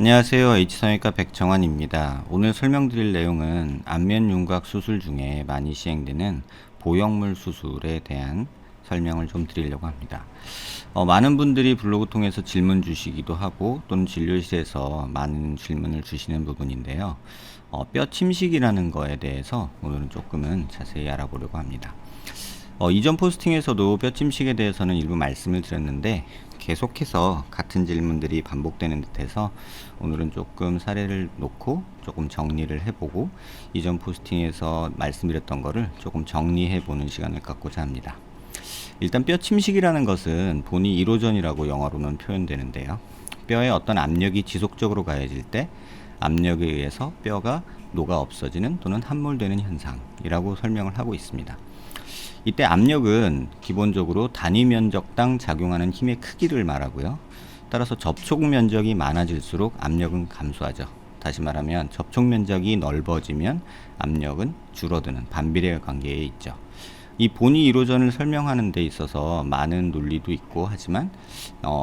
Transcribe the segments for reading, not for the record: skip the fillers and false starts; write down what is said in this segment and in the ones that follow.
안녕하세요. H성형외과 백정환입니다. 오늘 설명드릴 내용은 안면 윤곽 수술 중에 많이 시행되는 보형물 수술에 대한 설명을 좀 드리려고 합니다. 많은 분들이 블로그 통해서 질문 주시기도 하고 또는 진료실에서 많은 질문을 주시는 부분인데요. 뼈 침식이라는 거에 대해서 오늘은 조금은 자세히 알아보려고 합니다. 이전 포스팅에서도 뼈 침식에 대해서는 일부 말씀을 드렸는데 계속해서 같은 질문들이 반복되는 듯해서 오늘은 조금 사례를 놓고 조금 정리를 해보고 이전 포스팅에서 말씀드렸던 거를 조금 정리해보는 시간을 갖고자 합니다. 일단 뼈 침식이라는 것은 본이 이로전이라고 영어로는 표현되는데요. 뼈에 어떤 압력이 지속적으로 가해질 때 압력에 의해서 뼈가 녹아 없어지는 또는 함몰되는 현상이라고 설명을 하고 있습니다. 이때 압력은 기본적으로 단위 면적당 작용하는 힘의 크기를 말하고요. 따라서 접촉 면적이 많아질수록 압력은 감소하죠. 다시 말하면 접촉 면적이 넓어지면 압력은 줄어드는 반비례 관계에 있죠. 이 본위 이로전을 설명하는 데 있어서 많은 논리도 있고 하지만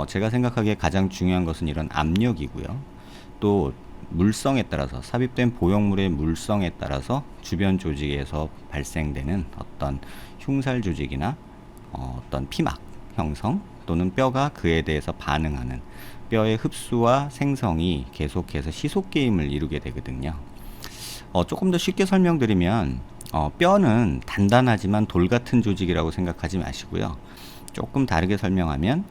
제가 생각하기에 가장 중요한 것은 이런 압력이고요. 또 물성에 따라서 삽입된 보형물의 물성에 따라서 주변 조직에서 발생되는 어떤 흉살 조직이나 어떤 피막 형성 또는 뼈가 그에 대해서 반응하는 뼈의 흡수와 생성이 계속해서 시속 게임을 이루게 되거든요. 조금 더 쉽게 설명드리면 뼈는 단단하지만 돌 같은 조직이라고 생각하지 마시고요. 조금 다르게 설명하면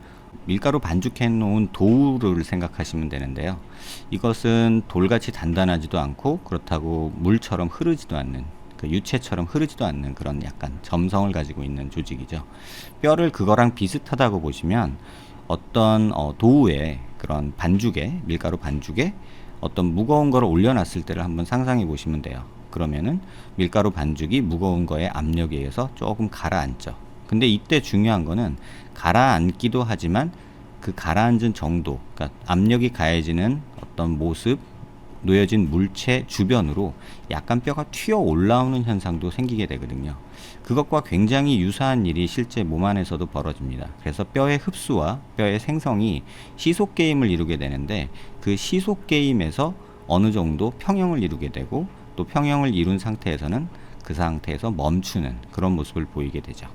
밀가루 반죽해 놓은 도우를 생각하시면 되는데요. 이것은 돌같이 단단하지도 않고 그렇다고 물처럼 흐르지도 않는 유체처럼 흐르지도 않는 그런 약간 점성을 가지고 있는 조직이죠. 뼈를 그거랑 비슷하다고 보시면 어떤 도우에 그런 반죽에 밀가루 반죽에 어떤 무거운 거를 올려놨을 때를 한번 상상해 보시면 돼요. 그러면은 밀가루 반죽이 무거운 거에 압력에 의해서 조금 가라앉죠. 근데 이때 중요한 거는 가라앉기도 하지만 그 가라앉은 정도, 그러니까 압력이 가해지는 어떤 모습, 놓여진 물체 주변으로 약간 뼈가 튀어 올라오는 현상도 생기게 되거든요. 그것과 굉장히 유사한 일이 실제 몸 안에서도 벌어집니다. 그래서 뼈의 흡수와 뼈의 생성이 시속 게임을 이루게 되는데 그 시속 게임에서 어느 정도 평형을 이루게 되고 또 평형을 이룬 상태에서는 그 상태에서 멈추는 그런 모습을 보이게 되죠.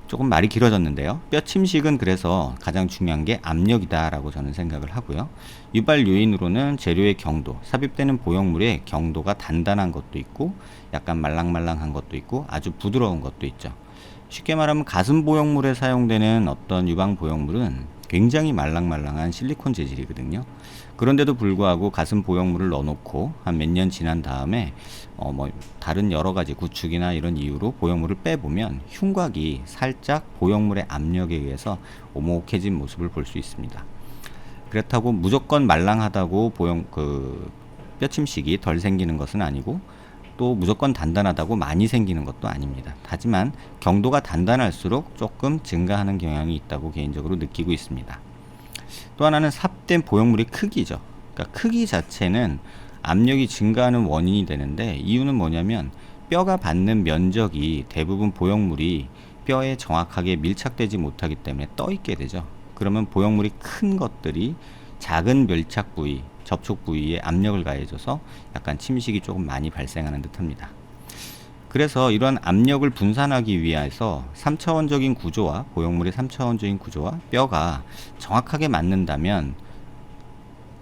조금 말이 길어졌는데요. 뼈 침식은 그래서 가장 중요한 게 압력이다 라고 저는 생각을 하고요. 유발 요인으로는 재료의 경도, 삽입되는 보형물의 경도가 단단한 것도 있고 약간 말랑말랑한 것도 있고 아주 부드러운 것도 있죠. 쉽게 말하면 가슴 보형물에 사용되는 어떤 유방 보형물은 굉장히 말랑말랑한 실리콘 재질이거든요. 그런데도 불구하고 가슴 보형물을 넣어놓고 한 몇 년 지난 다음에 다른 여러 가지 구축이나 이런 이유로 보형물을 빼보면 흉곽이 살짝 보형물의 압력에 의해서 오목해진 모습을 볼 수 있습니다. 그렇다고 무조건 말랑하다고 뼈 침식이 덜 생기는 것은 아니고 또 무조건 단단하다고 많이 생기는 것도 아닙니다. 하지만 경도가 단단할수록 조금 증가하는 경향이 있다고 개인적으로 느끼고 있습니다. 또 하나는 삽된 보형물의 크기죠. 그러니까 크기 자체는 압력이 증가하는 원인이 되는데 이유는 뭐냐면 뼈가 받는 면적이 대부분 보형물이 뼈에 정확하게 밀착되지 못하기 때문에 떠 있게 되죠. 그러면 보형물이 큰 것들이 작은 밀착 부위, 접촉 부위에 압력을 가해줘서 약간 침식이 조금 많이 발생하는 듯합니다. 그래서 이러한 압력을 분산하기 위해서 3차원적인 구조와 보형물의 3차원적인 구조와 뼈가 정확하게 맞는다면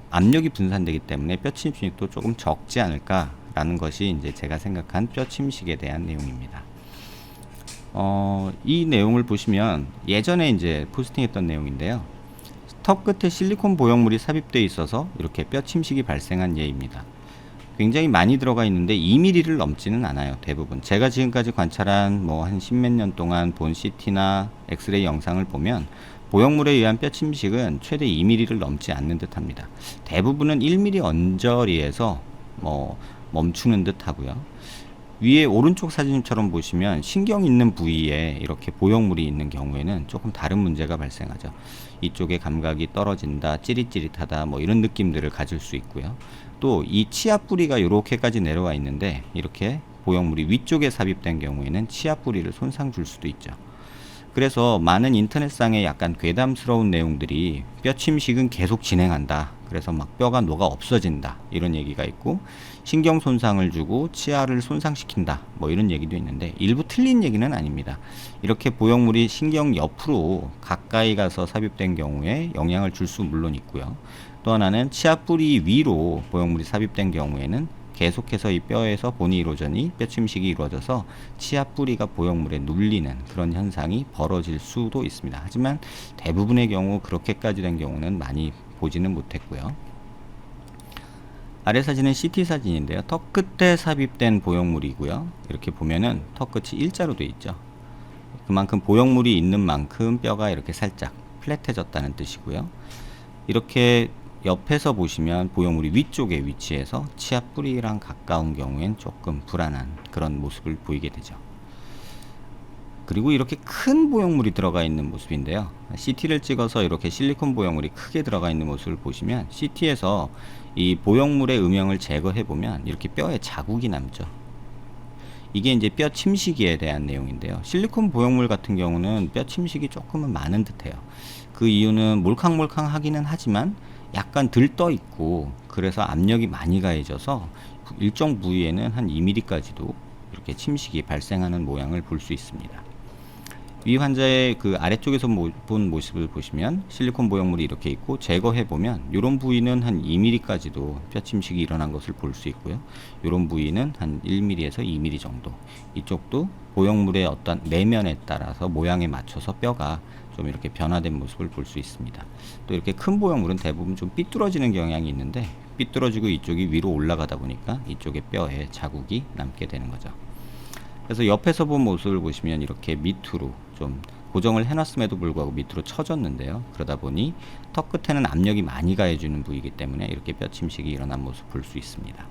압력이 분산되기 때문에 뼈 침식도 조금 적지 않을까라는 것이 이제 제가 생각한 뼈 침식에 대한 내용입니다. 이 내용을 보시면 예전에 이제 포스팅했던 내용인데요. 턱 끝에 실리콘 보형물이 삽입되어 있어서 이렇게 뼈 침식이 발생한 예입니다. 굉장히 많이 들어가 있는데 2mm를 넘지는 않아요. 대부분 제가 지금까지 관찰한 한 10몇 년 동안 본 CT나 엑스레이 영상을 보면 보형물에 의한 뼈 침식은 최대 2mm를 넘지 않는 듯 합니다. 대부분은 1mm 언저리에서 멈추는 듯 하고요. 위에 오른쪽 사진처럼 보시면 신경 있는 부위에 이렇게 보형물이 있는 경우에는 조금 다른 문제가 발생하죠. 이쪽에 감각이 떨어진다, 찌릿찌릿하다 이런 느낌들을 가질 수 있고요. 또 이 치아 뿌리가 이렇게까지 내려와 있는데 이렇게 보형물이 위쪽에 삽입된 경우에는 치아 뿌리를 손상 줄 수도 있죠. 그래서 많은 인터넷상의 약간 괴담스러운 내용들이 뼈 침식은 계속 진행한다. 그래서 막 뼈가 녹아 없어진다. 이런 얘기가 있고, 신경 손상을 주고 치아를 손상시킨다. 뭐 이런 얘기도 있는데, 일부 틀린 얘기는 아닙니다. 이렇게 보형물이 신경 옆으로 가까이 가서 삽입된 경우에 영향을 줄 수 물론 있고요. 또 하나는 치아 뿌리 위로 보형물이 삽입된 경우에는 계속해서 이 뼈에서 본이 이루어지니 뼈 침식이 이루어져서 치아 뿌리가 보형물에 눌리는 그런 현상이 벌어질 수도 있습니다. 하지만 대부분의 경우 그렇게까지 된 경우는 많이 보지는 못했고요. 아래 사진은 CT 사진인데요. 턱 끝에 삽입된 보형물이고요. 이렇게 보면은 턱 끝이 일자로 되어 있죠. 그만큼 보형물이 있는 만큼 뼈가 이렇게 살짝 플랫해졌다는 뜻이고요. 이렇게 옆에서 보시면 보형물이 위쪽에 위치해서 치아 뿌리랑 가까운 경우엔 조금 불안한 그런 모습을 보이게 되죠. 그리고 이렇게 큰 보형물이 들어가 있는 모습인데요. CT를 찍어서 이렇게 실리콘 보형물이 크게 들어가 있는 모습을 보시면 CT에서 이 보형물의 음영을 제거해 보면 이렇게 뼈에 자국이 남죠. 이게 이제 뼈 침식에 대한 내용인데요. 실리콘 보형물 같은 경우는 뼈 침식이 조금은 많은 듯해요. 그 이유는 몰캉몰캉하기는 하지만 약간 들떠 있고, 그래서 압력이 많이 가해져서 일정 부위에는 한 2mm까지도 이렇게 침식이 발생하는 모양을 볼 수 있습니다. 위 환자의 그 아래쪽에서 본 모습을 보시면 실리콘 보형물이 이렇게 있고, 제거해 보면 이런 부위는 한 2mm까지도 뼈 침식이 일어난 것을 볼 수 있고요. 이런 부위는 한 1mm에서 2mm 정도. 이쪽도 보형물의 어떤 내면에 따라서 모양에 맞춰서 뼈가 좀 이렇게 변화된 모습을 볼 수 있습니다. 또 이렇게 큰 보형물은 대부분 좀 삐뚤어지는 경향이 있는데, 삐뚤어지고 이쪽이 위로 올라가다 보니까 이쪽에 뼈에 자국이 남게 되는 거죠. 그래서 옆에서 본 모습을 보시면 이렇게 밑으로 좀 고정을 해놨음에도 불구하고 밑으로 처졌는데요. 그러다 보니 턱 끝에는 압력이 많이 가해주는 부위이기 때문에 이렇게 뼈 침식이 일어난 모습 볼 수 있습니다.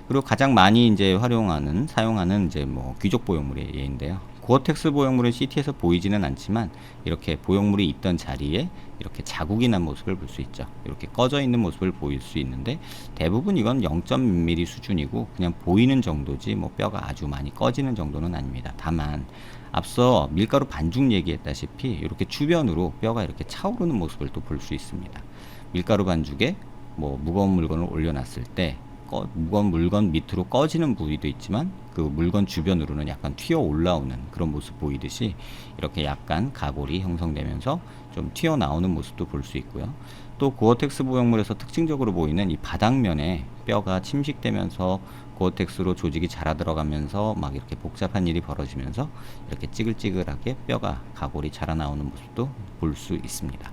그리고 가장 많이 이제 사용하는 이제 뭐 귀족 보형물의 예인데요. 고어텍스 보형물은 CT에서 보이지는 않지만 이렇게 보형물이 있던 자리에 이렇게 자국이 난 모습을 볼 수 있죠. 이렇게 꺼져 있는 모습을 보일 수 있는데, 대부분 이건 0.1mm 수준이고 그냥 보이는 정도지 뭐 뼈가 아주 많이 꺼지는 정도는 아닙니다. 다만 앞서 밀가루 반죽 얘기했다시피 이렇게 주변으로 뼈가 이렇게 차오르는 모습을 또 볼 수 있습니다. 밀가루 반죽에 뭐 무거운 물건을 올려놨을 때 무거운 물건 밑으로 꺼지는 부위도 있지만 그 물건 주변으로는 약간 튀어 올라오는 그런 모습 보이듯이 이렇게 약간 가골이 형성되면서 좀 튀어나오는 모습도 볼 수 있고요. 또 고어텍스 보형물에서 특징적으로 보이는 이 바닥면에 뼈가 침식되면서 고어텍스로 조직이 자라 들어가면서 막 이렇게 복잡한 일이 벌어지면서 이렇게 찌글찌글하게 뼈가 가골이 자라 나오는 모습도 볼 수 있습니다.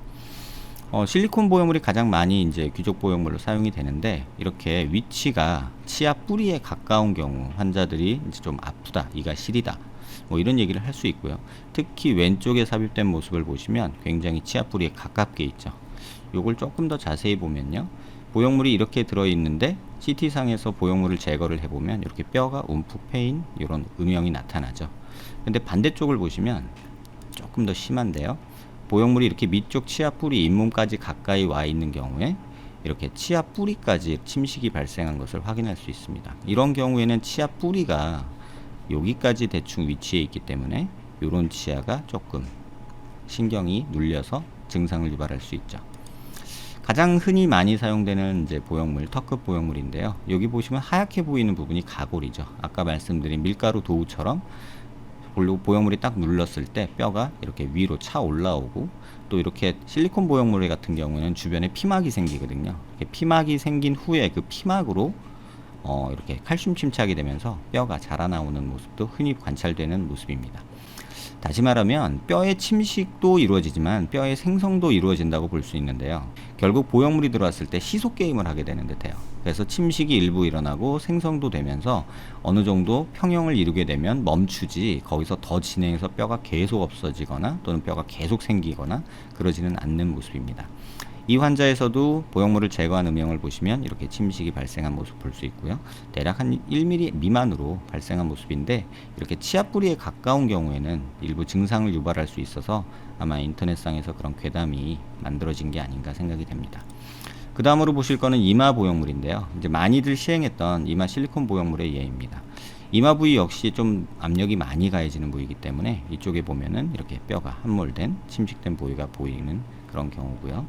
실리콘 보형물이 가장 많이 이제 귀족 보형물로 사용이 되는데, 이렇게 위치가 치아 뿌리에 가까운 경우 환자들이 이제 좀 아프다, 이가 시리다, 뭐 이런 얘기를 할 수 있고요. 특히 왼쪽에 삽입된 모습을 보시면 굉장히 치아 뿌리에 가깝게 있죠. 요걸 조금 더 자세히 보면요. 보형물이 이렇게 들어있는데 CT상에서 보형물을 제거를 해보면 이렇게 뼈가 움푹 패인 이런 음영이 나타나죠. 근데 반대쪽을 보시면 조금 더 심한데요. 보형물이 이렇게 밑쪽 치아 뿌리 잇몸까지 가까이 와 있는 경우에 이렇게 치아 뿌리까지 침식이 발생한 것을 확인할 수 있습니다. 이런 경우에는 치아 뿌리가 여기까지 대충 위치해 있기 때문에 이런 치아가 조금 신경이 눌려서 증상을 유발할 수 있죠. 가장 흔히 많이 사용되는 이제 보형물, 턱끝 보형물인데요. 여기 보시면 하얗게 보이는 부분이 가골이죠. 아까 말씀드린 밀가루 도우처럼 보형물이 딱 눌렀을 때 뼈가 이렇게 위로 차 올라오고, 또 이렇게 실리콘 보형물 같은 경우는 주변에 피막이 생기거든요. 피막이 생긴 후에 그 피막으로 이렇게 칼슘 침착이 되면서 뼈가 자라나오는 모습도 흔히 관찰되는 모습입니다. 다시 말하면 뼈의 침식도 이루어지지만 뼈의 생성도 이루어진다고 볼 수 있는데요. 결국 보형물이 들어왔을 때 시소 게임을 하게 되는 듯해요. 그래서 침식이 일부 일어나고 생성도 되면서 어느 정도 평형을 이루게 되면 멈추지, 거기서 더 진행해서 뼈가 계속 없어지거나 또는 뼈가 계속 생기거나 그러지는 않는 모습입니다. 이 환자에서도 보형물을 제거한 음영을 보시면 이렇게 침식이 발생한 모습 볼 수 있고요. 대략 한 1mm 미만으로 발생한 모습인데, 이렇게 치아 뿌리에 가까운 경우에는 일부 증상을 유발할 수 있어서 아마 인터넷상에서 그런 괴담이 만들어진 게 아닌가 생각이 됩니다. 그 다음으로 보실 거는 이마 보형물인데요. 이제 많이들 시행했던 이마 실리콘 보형물의 예입니다. 이마 부위 역시 좀 압력이 많이 가해지는 부위이기 때문에 이쪽에 보면은 이렇게 뼈가 함몰된 침식된 부위가 보이는 그런 경우고요.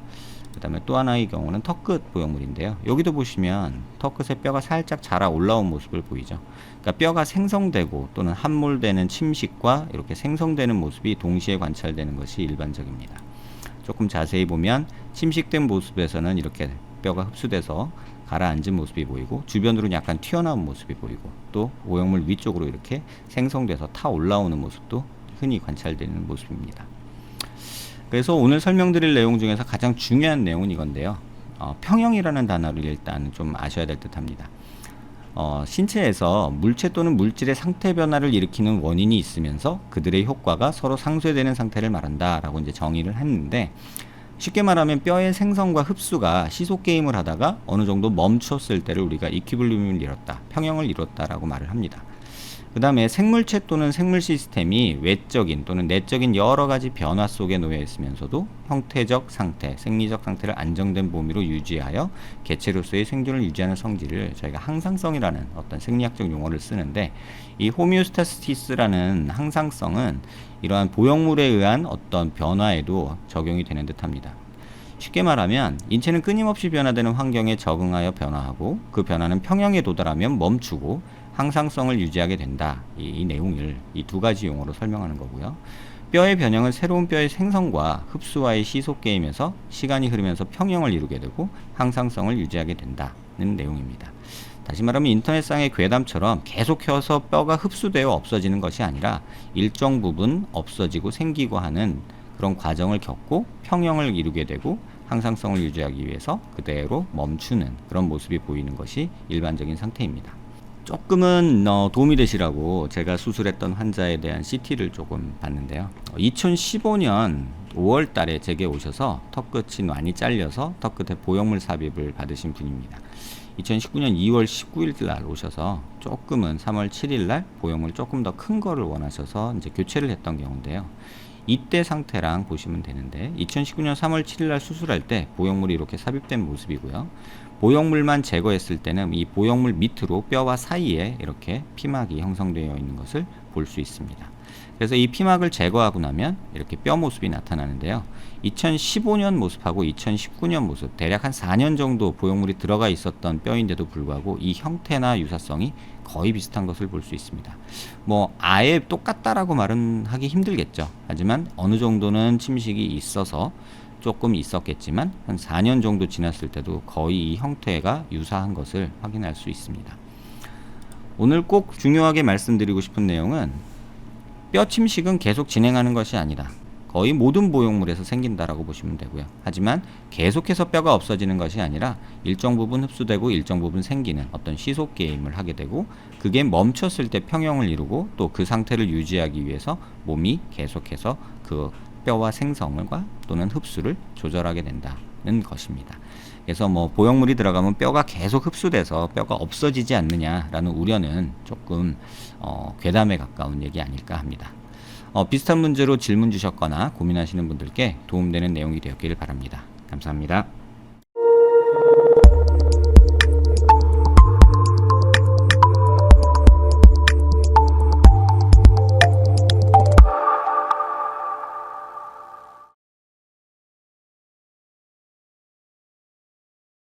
그 다음에 또 하나의 경우는 턱끝 보형물인데요. 여기도 보시면 턱끝에 뼈가 살짝 자라 올라온 모습을 보이죠. 그러니까 뼈가 생성되고 또는 함몰되는 침식과 이렇게 생성되는 모습이 동시에 관찰되는 것이 일반적입니다. 조금 자세히 보면 침식된 모습에서는 이렇게 뼈가 흡수돼서 가라앉은 모습이 보이고, 주변으로는 약간 튀어나온 모습이 보이고, 또 오형물 위쪽으로 이렇게 생성돼서 타 올라오는 모습도 흔히 관찰되는 모습입니다. 그래서 오늘 설명드릴 내용 중에서 가장 중요한 내용은 이건데요. 평형이라는 단어를 일단 좀 아셔야 될 듯 합니다. 신체에서 물체 또는 물질의 상태 변화를 일으키는 원인이 있으면서 그들의 효과가 서로 상쇄되는 상태를 말한다 라고 이제 정의를 했는데, 쉽게 말하면 뼈의 생성과 흡수가 시속 게임을 하다가 어느 정도 멈췄을 때를 우리가 이퀴블리움을 이뤘다, 평형을 이뤘다 라고 말을 합니다. 그 다음에 생물체 또는 생물 시스템이 외적인 또는 내적인 여러 가지 변화 속에 놓여 있으면서도 형태적 상태, 생리적 상태를 안정된 범위로 유지하여 개체로서의 생존을 유지하는 성질을 저희가 항상성이라는 어떤 생리학적 용어를 쓰는데, 이 호미오스타시스라는 항상성은 이러한 보형물에 의한 어떤 변화에도 적용이 되는 듯 합니다. 쉽게 말하면 인체는 끊임없이 변화되는 환경에 적응하여 변화하고, 그 변화는 평형에 도달하면 멈추고 항상성을 유지하게 된다. 이 내용을 이 두 가지 용어로 설명하는 거고요. 뼈의 변형은 새로운 뼈의 생성과 흡수와의 시속 게임에서 시간이 흐르면서 평형을 이루게 되고 항상성을 유지하게 된다는 내용입니다. 다시 말하면 인터넷상의 괴담처럼 계속해서 뼈가 흡수되어 없어지는 것이 아니라 일정 부분 없어지고 생기고 하는 그런 과정을 겪고 평형을 이루게 되고 항상성을 유지하기 위해서 그대로 멈추는 그런 모습이 보이는 것이 일반적인 상태입니다. 조금은 도움이 되시라고 제가 수술했던 환자에 대한 CT를 조금 봤는데요. 2015년 5월 달에 제게 오셔서 턱끝이 많이 잘려서 턱끝에 보형물 삽입을 받으신 분입니다. 2019년 2월 19일 날 오셔서 조금은 3월 7일 날 보형물 조금 더 큰 거를 원하셔서 이제 교체를 했던 경우인데요. 이때 상태랑 보시면 되는데, 2019년 3월 7일 날 수술할 때 보형물이 이렇게 삽입된 모습이고요. 보형물만 제거했을 때는 이 보형물 밑으로 뼈와 사이에 이렇게 피막이 형성되어 있는 것을 볼 수 있습니다. 그래서 이 피막을 제거하고 나면 이렇게 뼈 모습이 나타나는데요. 2015년 모습하고 2019년 모습, 대략 한 4년 정도 보형물이 들어가 있었던 뼈인데도 불구하고 이 형태나 유사성이 거의 비슷한 것을 볼 수 있습니다. 뭐 아예 똑같다라고 말은 하기 힘들겠죠. 하지만 어느 정도는 침식이 있어서 조금 있었겠지만 한 4년 정도 지났을 때도 거의 이 형태가 유사한 것을 확인할 수 있습니다. 오늘 꼭 중요하게 말씀드리고 싶은 내용은, 뼈 침식은 계속 진행하는 것이 아니다. 거의 모든 보형물에서 생긴다라고 보시면 되고요. 하지만 계속해서 뼈가 없어지는 것이 아니라 일정 부분 흡수되고 일정 부분 생기는 어떤 시속 게임을 하게 되고, 그게 멈췄을 때 평형을 이루고 또 그 상태를 유지하기 위해서 몸이 계속해서 그 뼈와 생성과 또는 흡수를 조절하게 된다는 것입니다. 그래서 뭐 보형물이 들어가면 뼈가 계속 흡수돼서 뼈가 없어지지 않느냐라는 우려는 조금 괴담에 가까운 얘기 아닐까 합니다. 비슷한 문제로 질문 주셨거나 고민하시는 분들께 도움되는 내용이 되었기를 바랍니다. 감사합니다.